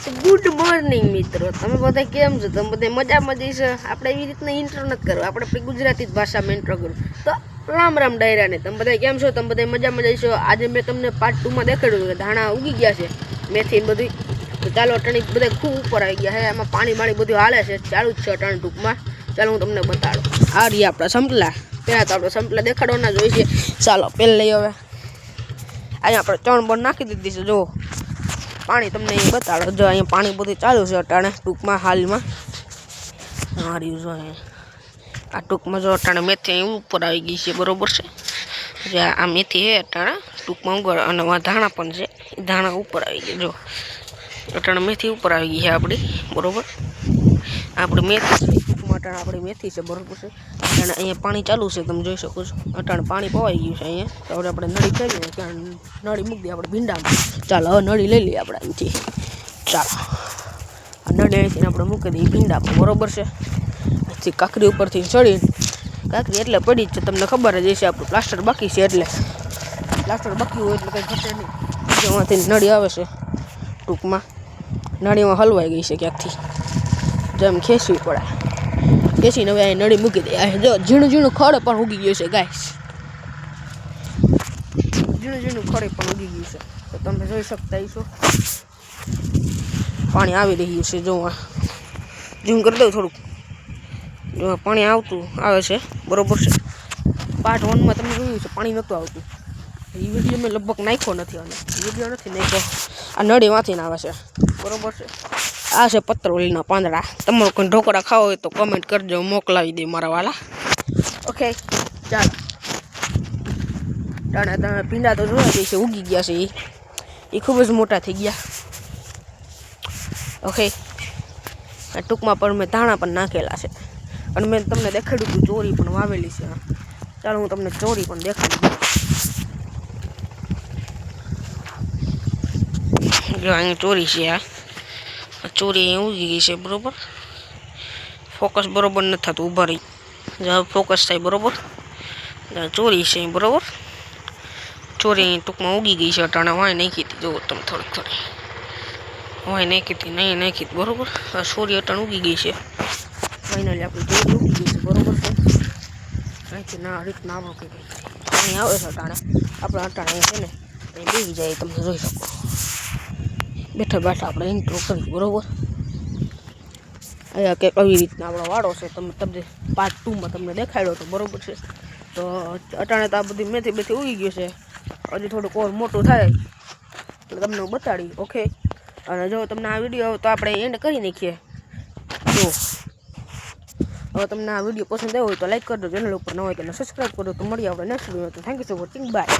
Good morning મિત્રો, તમે બધા કેમ છો? તમે બધા મજામાં જઈશો. આપણે એવી રીતના ઇન્ટ્રો નથી કરવો, આપણે આપણી ગુજરાતી જ ભાષામાં ઇન્ટ્રો કરું. તો રામ રામ ડાયરાને, તમે બધા કેમ છો? તમે બધા મજામાં જઈશો. આજે મેં તમને પાર્ટ 2માં દેખાડ્યું કે ધાણા ઉગી ગયા છે, મેથી બધું. તો ચાલો, અટાણી બધા ખૂબ ઉપર આવી ગયા છે. એમાં પાણી બધું હાલે છે, ચાલુ જ છે અટાણી ટૂંકમાં. ચાલો હું તમને બતાડું. આ રહી આપણા સંપલા. પહેલાં તો આપણે સંપલા દેખાડવાના જ હોય છે. ચાલો પહેલાં લઈ હવે અહીંયા આપણે ચણ બણ નાખી દીધી છે. જો પાણી તમને અહીં બતાડો. જો અહીંયા પાણી બધું ચાલુ છે અટાણે ટૂંકમાં હાલમાં. હાર્યું જો અહીંયા આ ટૂંકમાં જો અટાણે મેથી અહીં ઉપર આવી ગઈ છે, બરોબર છે. જે આ મેથી છે અટાણે ટૂંકમાં ઉગળ, અને ધાણા પણ છે, એ ધાણા ઉપર આવી ગયા. જો અટાણે મેથી ઉપર આવી ગઈ છે આપણી, બરોબર. આપણી મેથી છે ટૂંકમાં, અટાણે આપણી મેથી છે, બરોબર છે. અને અહીંયા પાણી ચાલુ છે, તમે જોઈ શકો છો. અટાણે પાણી પવાઈ ગયું છે અહીંયા. તો હવે આપણે નળી ફેરવીએ, ત્યાં નળી મૂકી દઈએ આપણે ભીંડામાં. ચાલો હવે નળી લઈ લઈએ આપણે અહીંથી. ચાલો આ નળી અહીંથી આપણે મૂકી દઈએ ભીંડામાં, બરોબર છે. અહીંથી કાંકરી ઉપરથી ચડીને, કાંકરી એટલે પડી જ છે, તમને ખબર જ હશે. આપણું પ્લાસ્ટર બાકી છે, એટલે પ્લાસ્ટર બાકી હોય એટલે કંઈ ઘટે નહીં. જેમાંથી નળી આવે છે ટૂંકમાં, નળીમાં હલવાઈ ગઈ છે ક્યાંકથી, જેમ ખેંચવી પડે. ખેંચીને હવે અહીં નળી મૂકી દે. જો ઝીણું ઝીણું ખડ પણ ઉગી ગયું છે ગાઈસ, ઝીણું ઝીણું ખડ પણ ઉગી ગયું છે. તો તમે જોઈ શકતા છો પાણી આવી રહ્યું છે. જો ઝૂમ કરી દઉં થોડુંક. જો પાણી આવતું આવે છે, બરોબર છે. પાર્ટ 1માં તમે જોયું છે પાણી નહોતું આવતું. એ વિડીયો મેં લગભગ નાખ્યો નથી, અને વિડીયો નથી નાખ્યો. આ નળીમાંથી આવે છે, બરોબર છે. આ છે પત્રોલીના પાંદડા. તમારું કોઈ ઢોકળા ખાવા હોય તો કમેન્ટ કરજો, મોકલાવી દે મારા વાલા. ઓકે ચાલો. ટાણા ભીંડા તો જોવા જઈ છે, ઉગી ગયા છે. એ ખૂબ જ મોટા થઈ ગયા. ઓકે ટૂંકમાં પણ મેં ધાણા પણ નાખેલા છે, અને મેં તમને દેખાડ્યું હતું ચોરી પણ વાવેલી છે. ચાલો હું તમને ચોરી પણ દેખાડું. જો અહીંયા ચોરી છે. આ ચોરી અહીં ઉગી ગઈ છે, બરોબર. ફોકસ બરોબર નથી થતું, ઊભા રહી જો ફોકસ થાય, બરોબર. ચોરી છે અહીં, બરોબર. ચોરી અહીં ટૂંકમાં ઉગી ગઈ છે. અટાણા વાય નાખી હતી, જુઓ તમે થોડીક વાય નાખી હતી, નહીં નાખી હતી, બરોબર. આ ચોરી અટાણ ઉગી ગઈ છે. ફાઇનલી આપણી ચોરી ઉગી ગઈ છે, બરોબર છે. અહીંથી ના રીતના આવો કે પાણી આવે છે અટાણે. આપણે અટાણે છે ને અહીં બેસી જાય, તમે જોઈ શકો. બેઠા બેઠા આપણે ઇન્ટ્રો કરી, બરોબર. અહીંયા કંઈક આવી રીતના આપણો વાડો છે. તમને પાર્ટ 2માં તમને દેખાડ્યો હતો, બરોબર છે. તો અટાણે તો આ બધી મેથી બેથી ઉગી ગયું છે. હજી થોડુંક ઓર મોટું થાય એટલે તમને હું બતાડી. ઓકે, અને જો તમને આ વિડીયો તો આપણે એન્ડ કરી નાખીએ. જો હવે તમને આ વિડીયો પસંદ આવ્યો હોય તો લાઈક કરજો, ચેનલ ઉપર ન હોય તો સબસ્ક્રાઈબ કરજો. તો મળીએ આપણે નેક્સ્ટ વિડીયો. તો thank you for watching, by.